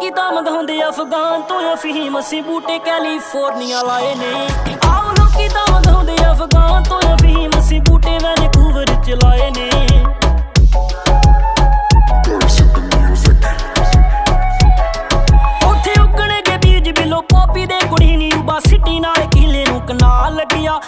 ਲੋਕੀ ਤਾਂ ਮੰਗਾਉਂਦੇ ਅਫਗਾਨ ਤੋਂ ਅਫੀਮ, ਅਸੀਂ ਬੂਟੇ ਕੈਲੀਫੋਰਨੀਆ ਲਾਏ ਨੇ। ਆਓ ਲੋਕੀ ਤਾਂ ਮੰਗਾਉਂਦੇ ਅਫਗਾਨ ਤੋਂ ਅਫੀਮ, ਅਸੀਂ ਬੂਟੇ ਵੈਨਕੂਵਰ ਚ ਲਾਏ ਨੇ। ਉੱਥੇ ਉੱਗਣਗੇ ਬੀਜ ਬਿਲੋ ਪੋਪੀ ਦੇ ਕੁੜੀ ਨੀ, ਯੂਬਾ ਸਿਟੀ ਨਾਲ ਕਿਲੇ ਨੂੰ ਕਨਾਲ ਲੱਗਿਆ।